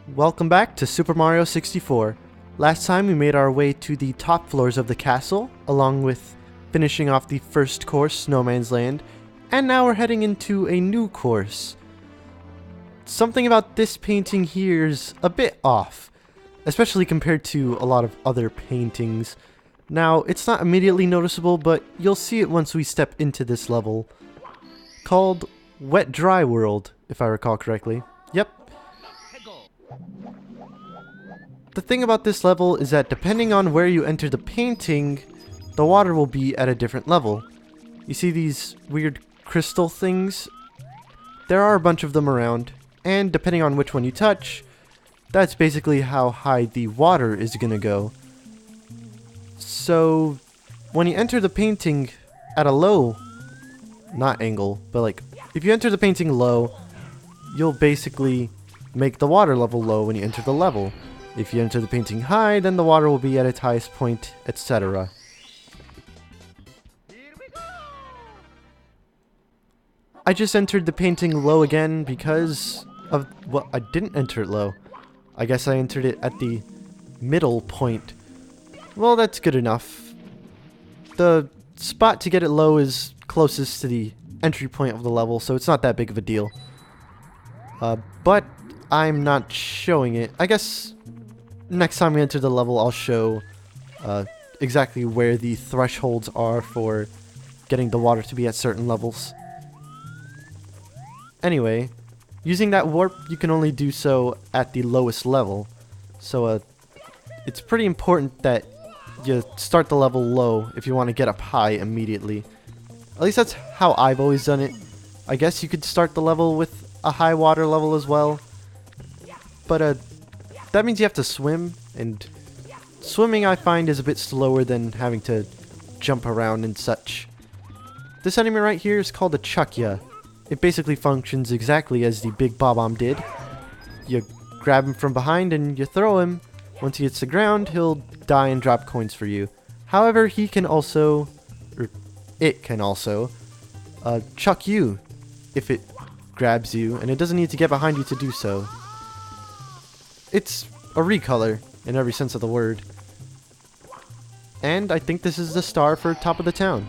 Welcome back to Super Mario 64. Last time we made our way to the top floors of the castle, along with finishing off the first course, Snowman's Land, and now we're heading into a new course. Something about this painting here is a bit off, especially compared to a lot of other paintings. Now, it's not immediately noticeable, but you'll see it once we step into this level, called Wet Dry World, if I recall correctly. Yep. The thing about this level is that depending on where you enter the painting, the water will be at a different level. You see these weird crystal things? There are a bunch of them around, and depending on which one you touch, that's basically how high the water is gonna go. So, when you enter the painting at a low, not angle, but like, if you enter the painting low, you'll basically make the water level low when you enter the level. If you enter the painting high, then the water will be at its highest point, etc. I just entered the painting low again because of, well, I didn't enter it low. I guess I entered it at the middle point. Well, that's good enough. The spot to get it low is closest to the entry point of the level, so it's not that big of a deal. But I'm not showing it. I guess next time we enter the level, I'll show exactly where the thresholds are for getting the water to be at certain levels. Anyway, using that warp, you can only do so at the lowest level. So it's pretty important that you start the level low if you want to get up high immediately. At least that's how I've always done it. I guess you could start the level with a high water level as well. But that means you have to swim, and swimming I find is a bit slower than having to jump around and such. This enemy right here is called a Chukya. It basically functions exactly as the Big Bob-omb did. You grab him from behind and you throw him. Once he hits the ground, he'll die and drop coins for you. However, he can also, or it can also, chuck you if it grabs you, and it doesn't need to get behind you to do so. It's a recolor in every sense of the word. And I think this is the star for top of the town.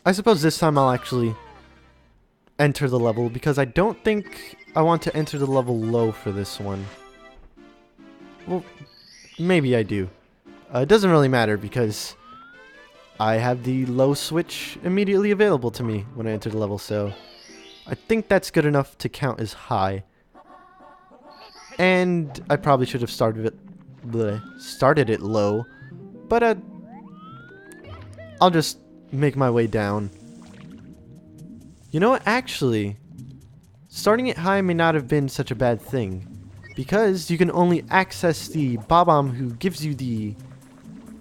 I suppose this time I'll actually enter the level, because I don't think I want to enter the level low for this one. Well, maybe I do. It doesn't really matter because I have the low switch immediately available to me when I enter the level, so I think that's good enough to count as high. And I probably should have started it low, but I'll just make my way down. You know what, actually, starting it high may not have been such a bad thing, because you can only access the Bob-omb who gives you the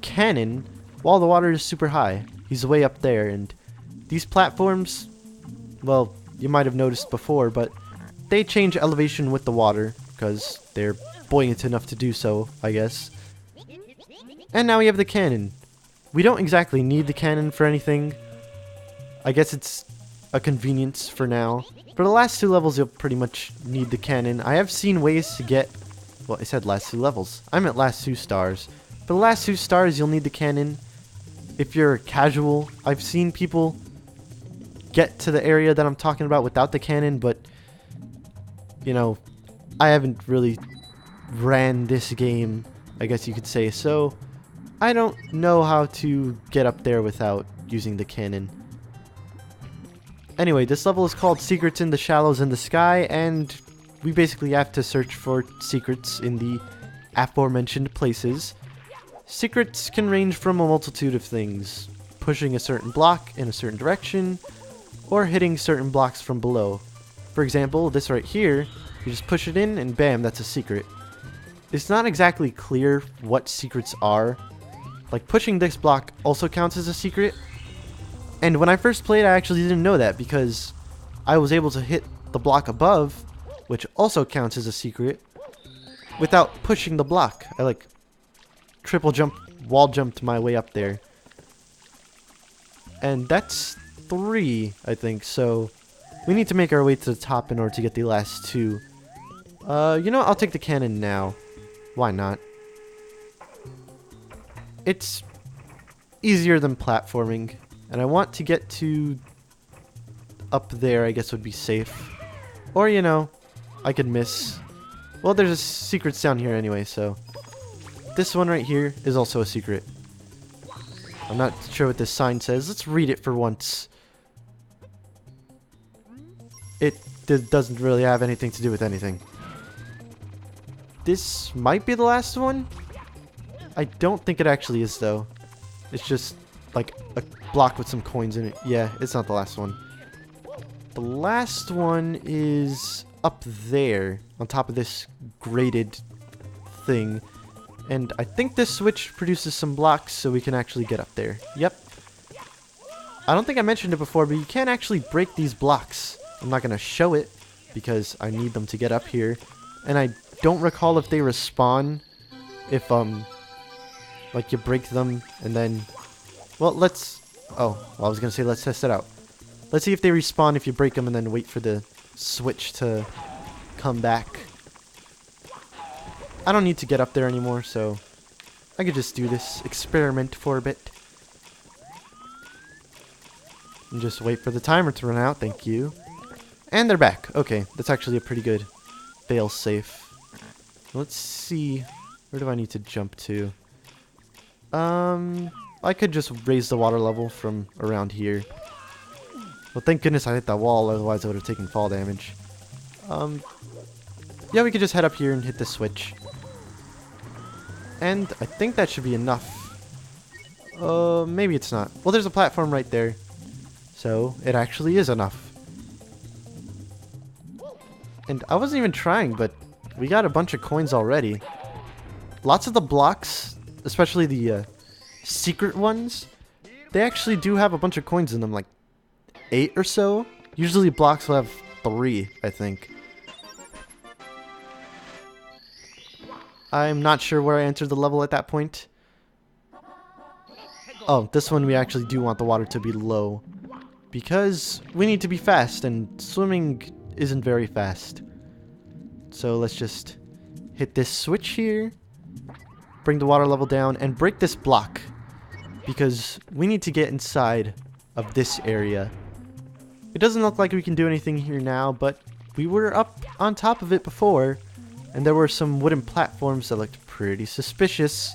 cannon while the water is super high. He's way up there, and these platforms, well, you might have noticed before, but they change elevation with the water, because they're buoyant enough to do so, I guess. And now we have the cannon. We don't exactly need the cannon for anything. I guess it's a convenience for now. For the last two levels, you'll pretty much need the cannon. I have seen ways to get, well, I said last two levels. I'm at last 2 stars. For the last 2 stars, you'll need the cannon. If you're casual, I've seen people get to the area that I'm talking about without the cannon, but, you know, I haven't really ran this game, I guess you could say, so I don't know how to get up there without using the cannon. Anyway, this level is called Secrets in the Shallows in the Sky, and we basically have to search for secrets in the aforementioned places. Secrets can range from a multitude of things: pushing a certain block in a certain direction, or hitting certain blocks from below. For example, this right here, you just push it in and bam, that's a secret. It's not exactly clear what secrets are. Like, pushing this block also counts as a secret. And when I first played, I actually didn't know that, because I was able to hit the block above, which also counts as a secret, without pushing the block. I like triple jump, wall jumped my way up there. And that's 3, I think, so We need to make our way to the top in order to get the last two. You know what? I'll take the cannon now. Why not? It's easier than platforming. And I want to get to up there, I guess would be safe. Or, you know, I could miss. Well, there's a secrets down here anyway, so. This one right here is also a secret. I'm not sure what this sign says. Let's read it for once. It doesn't really have anything to do with anything. This might be the last one. I don't think it actually is, though. It's just like a block with some coins in it. Yeah, it's not the last one. The last one is up there on top of this graded thing. And I think this switch produces some blocks so we can actually get up there. Yep. I don't think I mentioned it before, but you can actually break these blocks. I'm not going to show it because I need them to get up here. And I don't recall if they respawn if, like you break them and then, well, let's, oh, well, I was going to say let's test it out. Let's see if they respawn if you break them and then wait for the switch to come back. I don't need to get up there anymore, so I could just do this experiment for a bit. And just wait for the timer to run out, thank you. And they're back. Okay, that's actually a pretty good fail safe. Let's see, where do I need to jump to? I could just raise the water level from around here. Well, thank goodness I hit that wall, otherwise I would have taken fall damage. Yeah, we could just head up here and hit the switch. And I think that should be enough. Maybe it's not. Well, there's a platform right there. So, it actually is enough. And I wasn't even trying, but we got a bunch of coins already. Lots of the blocks, especially the secret ones, they actually do have a bunch of coins in them, like 8 or so. Usually blocks will have 3, I think. I'm not sure where I entered the level at that point. Oh, this one we actually do want the water to be low. Because we need to be fast, and swimming isn't very fast. So let's just hit this switch here. Bring the water level down, and break this block. Because we need to get inside of this area. It doesn't look like we can do anything here now, but we were up on top of it before. And there were some wooden platforms that looked pretty suspicious.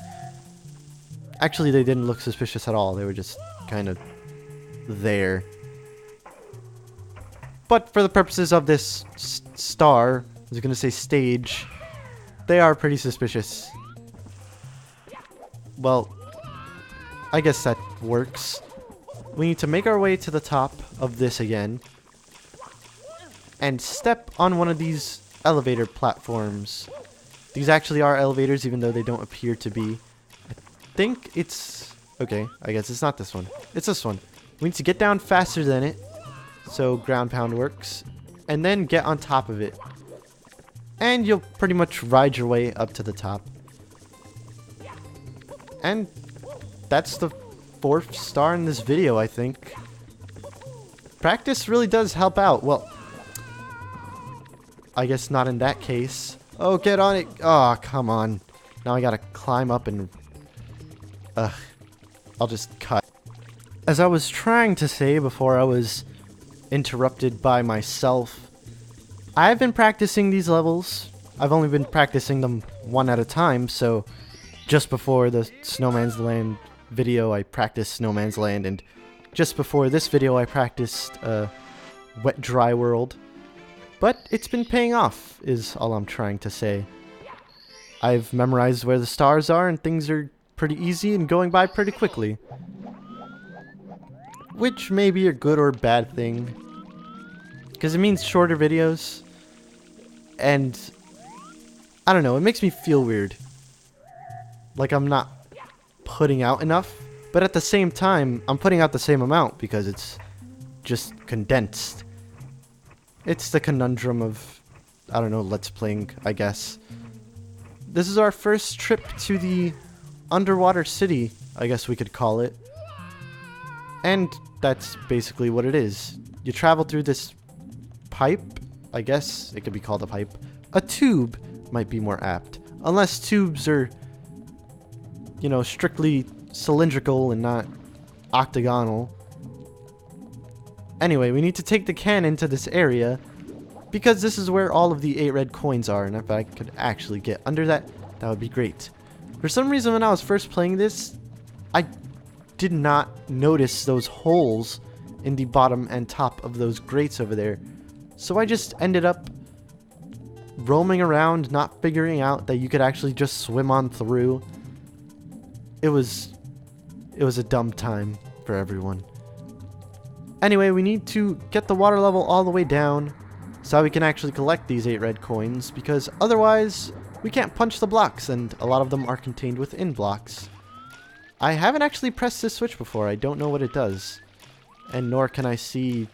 Actually, they didn't look suspicious at all. They were just kind of there. But for the purposes of this star, I was going to say stage, they are pretty suspicious. Well, I guess that works. We need to make our way to the top of this again. And step on one of these elevator platforms. These actually are elevators, even though they don't appear to be. I think it's... okay, I guess it's not this one. It's this one. We need to get down faster than it, so ground pound works, and then get on top of it. And you'll pretty much ride your way up to the top. And that's the 4th star in this video, I think. Practice really does help out. Well, I guess not in that case. Oh, get on it. Oh, come on. Now I gotta climb up and... ugh. I'll just cut. As I was trying to say before I was interrupted by myself, I've been practicing these levels. I've only been practicing them one at a time, so just before the Snowman's Land video, I practiced Snowman's Land, and just before this video, I practiced Wet Dry World. But it's been paying off, is all I'm trying to say. I've memorized where the stars are, and things are pretty easy and going by pretty quickly. Which may be a good or bad thing, because it means shorter videos, and I don't know, it makes me feel weird. Like I'm not putting out enough, but at the same time, I'm putting out the same amount because it's just condensed. It's the conundrum of, I don't know, Let's Playing, I guess. This is our first trip to the underwater city, I guess we could call it. And that's basically what it is. You travel through this pipe, I guess it could be called a pipe. A tube might be more apt. Unless tubes are, you know, strictly cylindrical and not octagonal. Anyway, we need to take the cannon to this area because this is where all of the 8 red coins are, and if I could actually get under that, that would be great. For some reason, when I was first playing this, I did not notice those holes in the bottom and top of those grates over there. So I just ended up roaming around, not figuring out that you could actually just swim on through. It was a dumb time for everyone. Anyway, we need to get the water level all the way down so we can actually collect these 8 red coins, because otherwise we can't punch the blocks, and a lot of them are contained within blocks. I haven't actually pressed this switch before. I don't know what it does, and nor can I see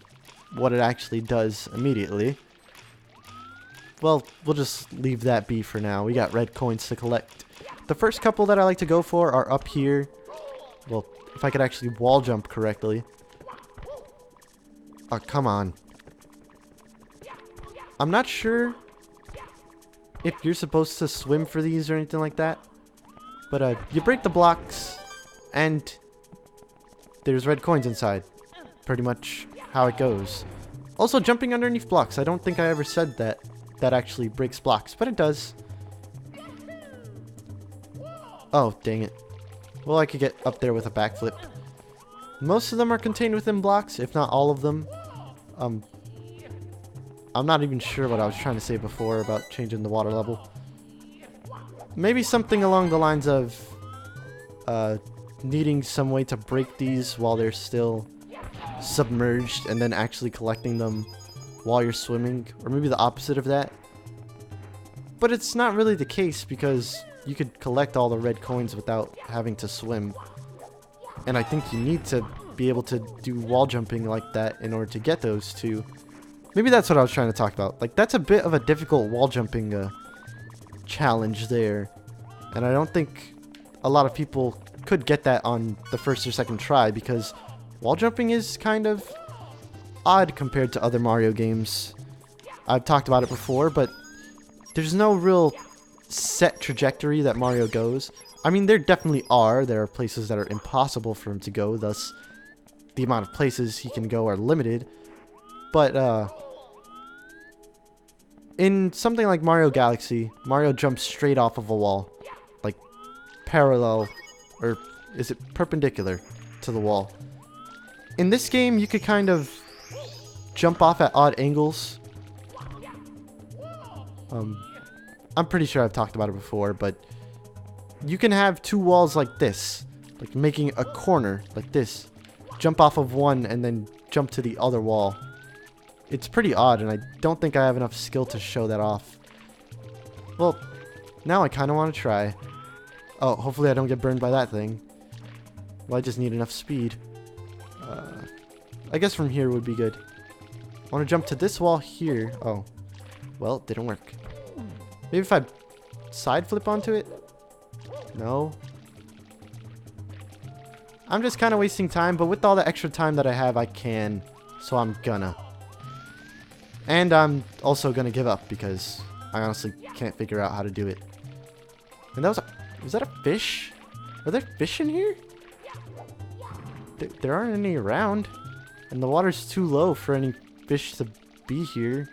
what it actually does immediately. Well, we'll just leave that be for now. We got red coins to collect. The first couple that I like to go for are up here. Well, if I could actually wall jump correctly. Oh, come on. I'm not sure if you're supposed to swim for these or anything like that. But you break the blocks and there's red coins inside. Pretty much how it goes. Also, jumping underneath blocks. I don't think I ever said that actually breaks blocks, but it does. Oh, dang it. Well, I could get up there with a backflip. Most of them are contained within blocks, if not all of them. I'm not even sure what I was trying to say before about changing the water level. Maybe something along the lines of needing some way to break these while they're still submerged and then actually collecting them while you're swimming, or maybe the opposite of that. But it's not really the case, because you could collect all the red coins without having to swim. And I think you need to be able to do wall jumping like that in order to get those two. Maybe that's what I was trying to talk about. Like, that's a bit of a difficult wall jumping challenge there. And I don't think a lot of people could get that on the first or second try, because wall jumping is kind of odd compared to other Mario games. I've talked about it before, but there's no real set trajectory that Mario goes. I mean, there definitely are. There are places that are impossible for him to go, thus the amount of places he can go are limited. But in something like Mario Galaxy, Mario jumps straight off of a wall. Like, parallel, or is it perpendicular to the wall? In this game, you could kind of jump off at odd angles. I'm pretty sure I've talked about it before, but you can have two walls like this, like making a corner like this. Jump off of one and then jump to the other wall. It's pretty odd, and I don't think I have enough skill to show that off. Well, now I kind of want to try. Oh, hopefully I don't get burned by that thing. Well, I just need enough speed. I guess from here would be good. I want to jump to this wall here. Oh, well, it didn't work. Maybe if I side flip onto it? No. I'm just kind of wasting time, but with all the extra time that I have, I can. So I'm gonna. And I'm also gonna give up because I honestly can't figure out how to do it. And that was that a fish? Are there fish in here? There aren't any around. And the water's too low for any fish to be here.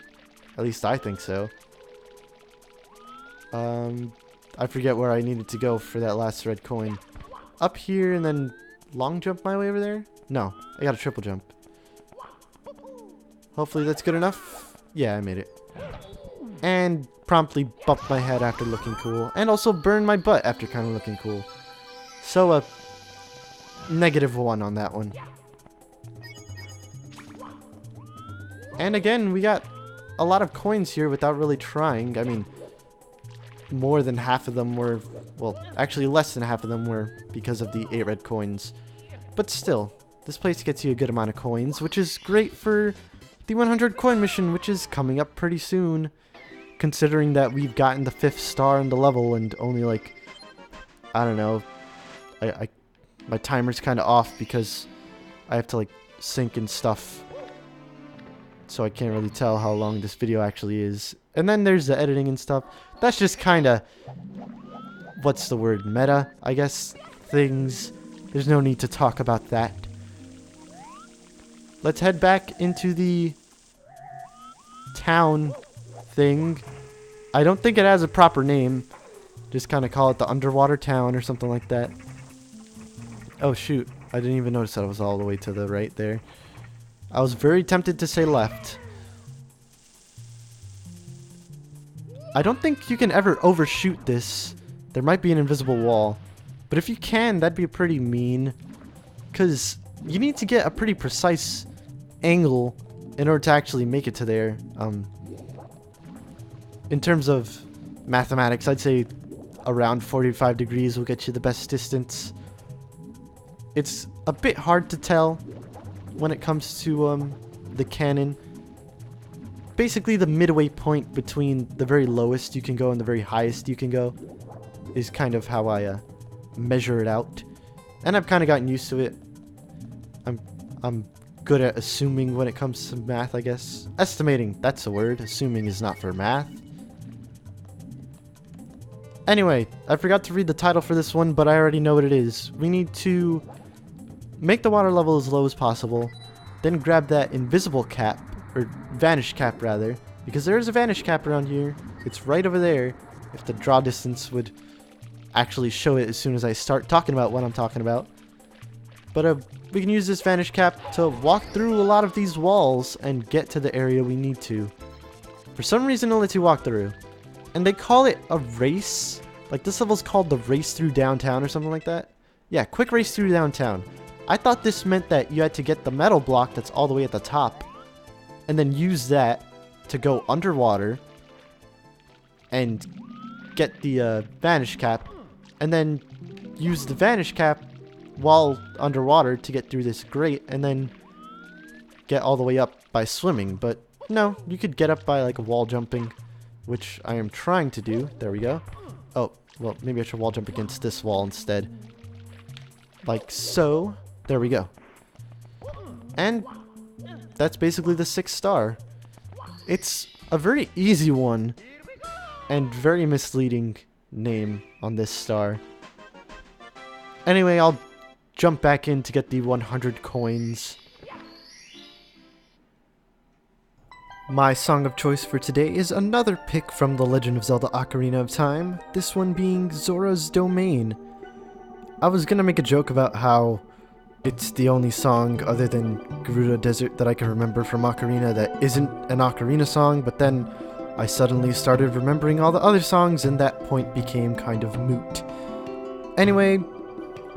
At least I think so. I forget where I needed to go for that last red coin. Up here and then long jump my way over there? No, I got a triple jump. Hopefully that's good enough. Yeah, I made it. And promptly bumped my head after looking cool. And also burned my butt after kind of looking cool. So, -1 on that one. And again, we got a lot of coins here without really trying. I mean, more than half of them were, well, actually less than half of them were because of the 8 red coins. But still, this place gets you a good amount of coins, which is great for the 100 coin mission, which is coming up pretty soon. Considering that we've gotten the 5th star in the level and only like, I don't know, my timer's kind of off because I have to like sync and stuff. so I can't really tell how long this video actually is. And then there's the editing and stuff. That's just kind of, what's the word, meta, I guess, things. There's no need to talk about that. Let's head back into the town thing. I don't think it has a proper name. Just kind of call it the underwater town or something like that. Oh shoot, I didn't even notice that it was all the way to the right there. I was very tempted to say left. I don't think you can ever overshoot this. There might be an invisible wall. But if you can, that'd be pretty mean. Because you need to get a pretty precise angle in order to actually make it to there. In terms of mathematics, I'd say around 45 degrees will get you the best distance. It's a bit hard to tell when it comes to the cannon. Basically, the midway point between the very lowest you can go and the very highest you can go is kind of how I measure it out. And I've kind of gotten used to it. I'm good at assuming when it comes to math, I guess. Estimating, that's a word. Assuming is not for math. Anyway, I forgot to read the title for this one, but I already know what it is. We need to make the water level as low as possible, then grab that invisible cap, or vanish cap rather, because there is a vanish cap around here. It's right over there, if the draw distance would actually show it as soon as I start talking about what I'm talking about. But we can use this vanish cap to walk through a lot of these walls and get to the area we need to. For some reason, it'll let you walk through. And they call it a race. Like, this level's called the race through downtown or something like that. Yeah, quick race through downtown. I thought this meant that you had to get the metal block that's all the way at the top and then use that to go underwater and get the vanish cap, and then use the vanish cap while underwater to get through this grate and then get all the way up by swimming. But no, you could get up by like wall jumping, which I am trying to do. There we go. Oh, well, maybe I should wall jump against this wall instead. Like so. There we go. And that's basically the 6th star. It's a very easy one and very misleading name on this star. Anyway, I'll jump back in to get the 100 coins. My song of choice for today is another pick from The Legend of Zelda Ocarina of Time, this one being Zora's Domain. I was gonna make a joke about how it's the only song other than Gerudo Desert that I can remember from Ocarina that isn't an Ocarina song, but then I suddenly started remembering all the other songs and that point became kind of moot. Anyway,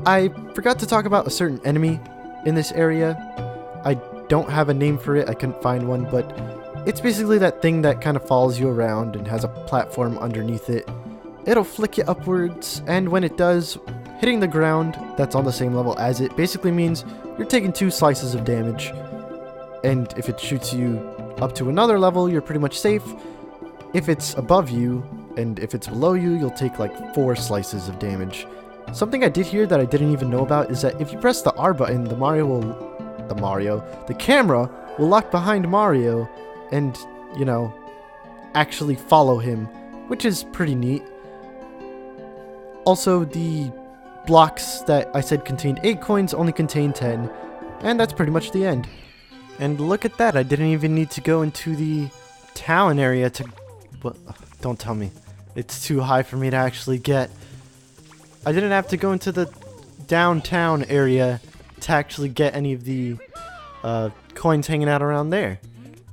I forgot to talk about a certain enemy in this area. I don't have a name for it, I couldn't find one, but it's basically that thing that kind of follows you around and has a platform underneath it. It'll flick you upwards, and when it does, hitting the ground that's on the same level as it basically means you're taking 2 slices of damage. And if it shoots you up to another level, you're pretty much safe. If it's above you, and if it's below you, you'll take like 4 slices of damage. Something I did here that I didn't even know about is that if you press the R button, the camera will lock behind Mario and, you know, actually follow him, which is pretty neat. Also, the blocks that I said contained 8 coins only contain 10, and that's pretty much the end. And look at that, I didn't even need to go into the town area to... Well, don't tell me. It's too high for me to actually get. I didn't have to go into the downtown area to actually get any of the coins hanging out around there.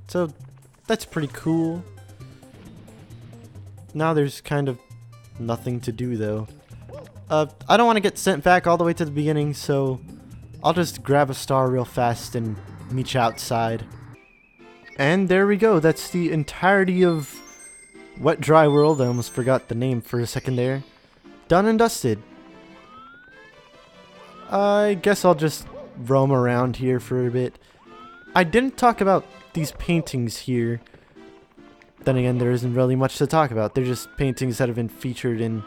So, that's pretty cool. Now there's kind of nothing to do though. I don't want to get sent back all the way to the beginning, so I'll just grab a star real fast and meet you outside. And there we go, that's the entirety of Wet Dry World. I almost forgot the name for a second there. Done and dusted. I guess I'll just roam around here for a bit. I didn't talk about these paintings here. Then again, there isn't really much to talk about. They're just paintings that have been featured in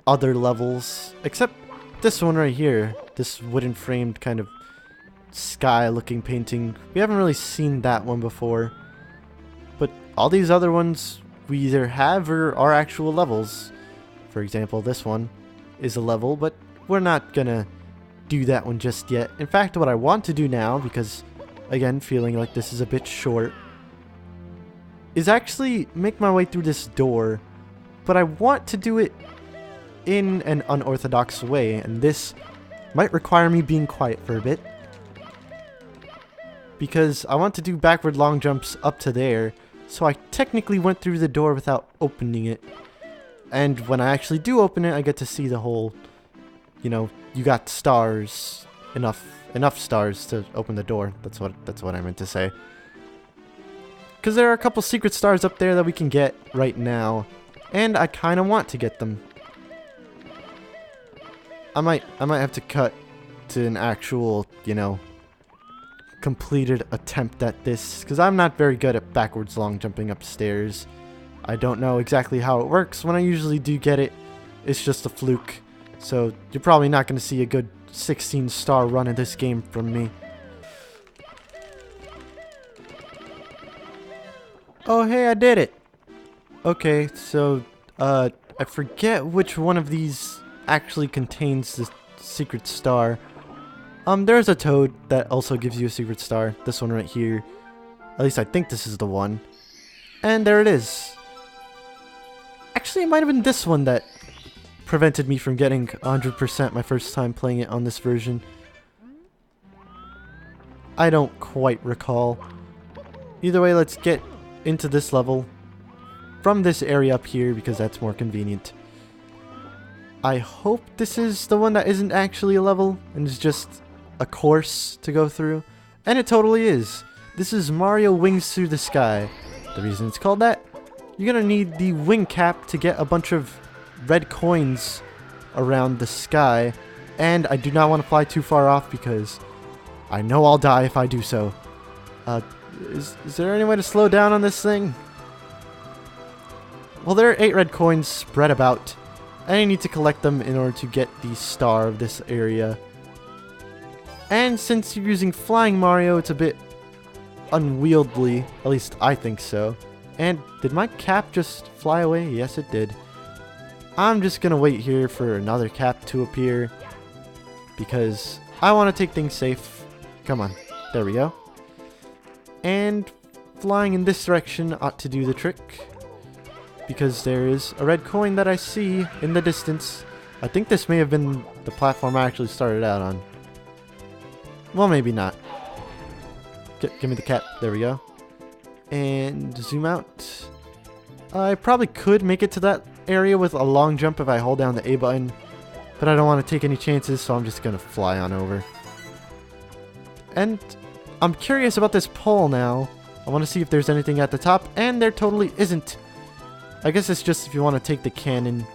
other levels. Except this one right here. This wooden framed kind of sky looking painting. We haven't really seen that one before. But all these other ones we either have or are actual levels. For example, this one is a level, but we're not gonna do that one just yet. In fact, what I want to do now, because again, feeling like this is a bit short, is actually make my way through this door, but I want to do it in an unorthodox way, and this might require me being quiet for a bit, because I want to do backward long jumps up to there, so I technically went through the door without opening it. And when I actually do open it, I get to see the whole, you know, you got stars, enough stars to open the door. That's what I meant to say. Because there are a couple secret stars up there that we can get right now, and I kind of want to get them. I might have to cut to an actual, you know, completed attempt at this, because I'm not very good at backwards long jumping upstairs. I don't know exactly how it works. When I usually do get it, it's just a fluke. So you're probably not going to see a good 16-star run in this game from me. Oh, hey, I did it! Okay, so, I forget which one of these actually contains the secret star. There's a toad that also gives you a secret star. This one right here. At least I think this is the one. And there it is. Actually, it might have been this one that prevented me from getting 100% my first time playing it on this version. I don't quite recall. Either way, let's get into this level from this area up here, because that's more convenient. I hope this is the one that isn't actually a level and is just a course to go through. And it totally is. This is Mario Wings Through the Sky. The reason it's called that, you're gonna need the wing cap to get a bunch of red coins around the sky. And I do not want to fly too far off, because I know I'll die if I do so. Is there any way to slow down on this thing? Well, there are 8 red coins spread about, and I need to collect them in order to get the star of this area. And since you're using Flying Mario, it's a bit unwieldy. At least I think so. And did my cap just fly away? Yes, it did. I'm just gonna wait here for another cap to appear, because I want to take things safe. Come on. There we go. And flying in this direction ought to do the trick, because there is a red coin that I see in the distance. I think this may have been the platform I actually started out on. Well, maybe not. Give me the cap. There we go. And zoom out. I probably could make it to that area with a long jump if I hold down the A button, but I don't want to take any chances, so I'm just going to fly on over. And I'm curious about this pole now. I want to see if there's anything at the top, and there totally isn't. I guess it's just if you want to take the cannon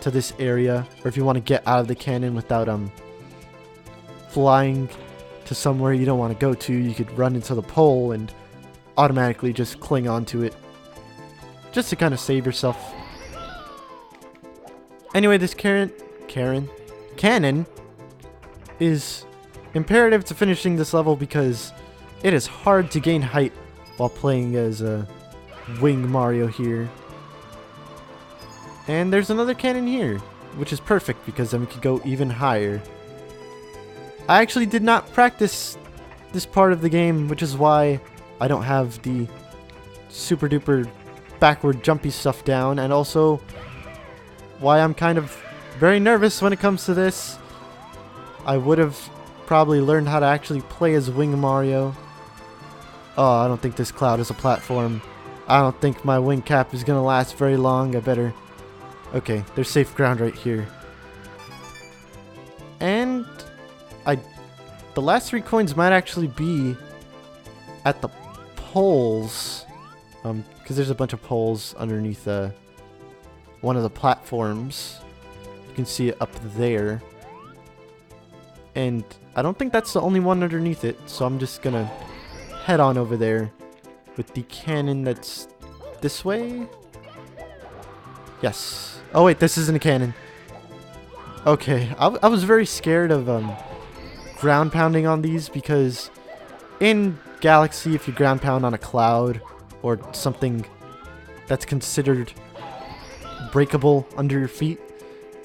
to this area, or if you want to get out of the cannon without flying to somewhere you don't want to go to, you could run into the pole and automatically just cling onto it, just to kind of save yourself. Anyway, this cannon is imperative to finishing this level, because it is hard to gain height while playing as a Wing Mario here. And there's another cannon here, which is perfect, because then we could go even higher. I actually did not practice this part of the game, which is why I don't have the super duper backward jumpy stuff down, and also why I'm kind of very nervous when it comes to this. I would have probably learned how to actually play as Wing Mario. Oh, I don't think this cloud is a platform. I don't think my wing cap is gonna last very long. I better... Okay, there's safe ground right here. And the last 3 coins might actually be at the poles, because there's a bunch of poles underneath one of the platforms. You can see it up there. And I don't think that's the only one underneath it, so I'm just gonna head on over there with the cannon that's this way. Yes. Oh wait, this isn't a cannon. Okay, I was very scared of ground pounding on these because in Galaxy, if you ground pound on a cloud or something that's considered breakable under your feet,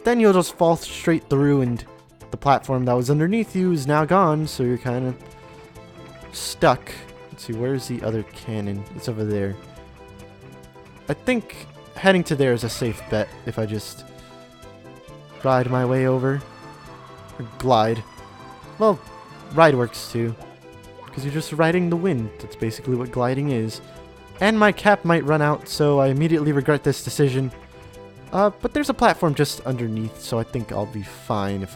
then you'll just fall straight through and the platform that was underneath you is now gone, so you're kind of stuck. Let's see, where's the other cannon? It's over there. I think heading to there is a safe bet if I just ride my way over. Or glide. Well, ride works too, because you're just riding the wind. That's basically what gliding is. And my cap might run out, so I immediately regret this decision. But there's a platform just underneath, so I think I'll be fine if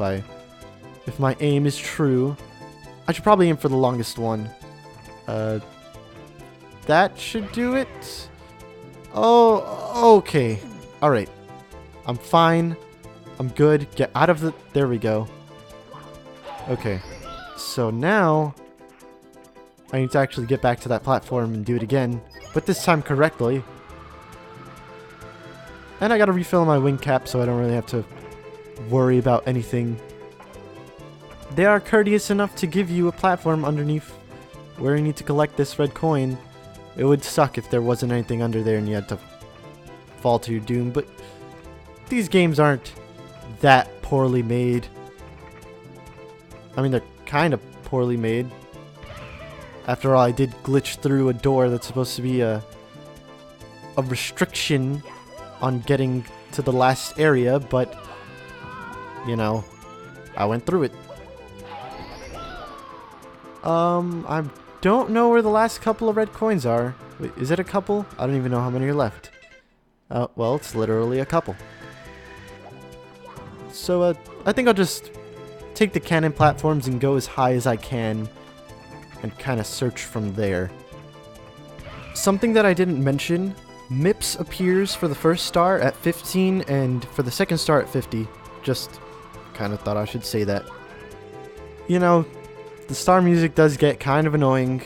my aim is true. I should probably aim for the longest one. That should do it. Oh, okay. Alright. I'm fine. I'm good. Get out of the... There we go. Okay. So now I need to actually get back to that platform and do it again, but this time correctly. And I gotta refill my wing cap so I don't really have to worry about anything. They are courteous enough to give you a platform underneath where you need to collect this red coin. It would suck if there wasn't anything under there and you had to fall to your doom, but these games aren't that poorly made. I mean, they're kind of poorly made. After all, I did glitch through a door that's supposed to be a restriction on getting to the last area, but, you know, I went through it. I don't know where the last couple of red coins are. Wait, is it a couple? I don't even know how many are left. Well, it's literally a couple. So, I think I'll just take the cannon platforms and go as high as I can and kind of search from there. Something that I didn't mention, MIPS appears for the first star at 15 and for the second star at 50. Just kind of thought I should say that. You know, the star music does get kind of annoying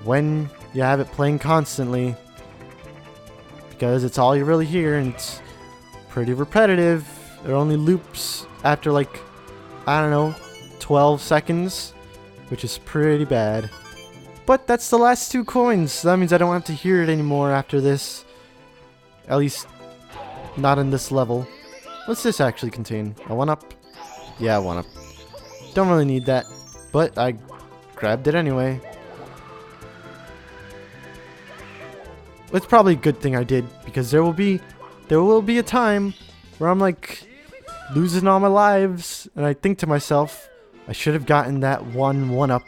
when you have it playing constantly, because it's all you really hear and it's pretty repetitive. It only loops after like, I don't know, 12 seconds, which is pretty bad. But that's the last 2 coins, so that means I don't have to hear it anymore after this. At least, not in this level. What's this actually contain? A 1-up? Yeah, 1-up. Don't really need that, but I grabbed it anyway. It's probably a good thing I did, because there will be a time where I'm like losing all my lives, and I think to myself, I should have gotten that 1-up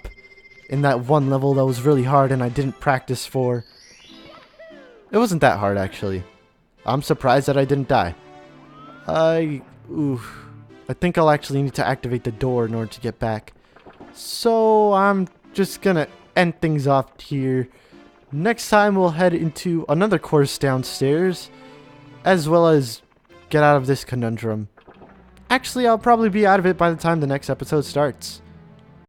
in that one level that was really hard and I didn't practice for. It wasn't that hard, actually. I'm surprised that I didn't die. I think I'll actually need to activate the door in order to get back. So I'm just gonna end things off here. Next time we'll head into another course downstairs, as well as get out of this conundrum. Actually, I'll probably be out of it by the time the next episode starts.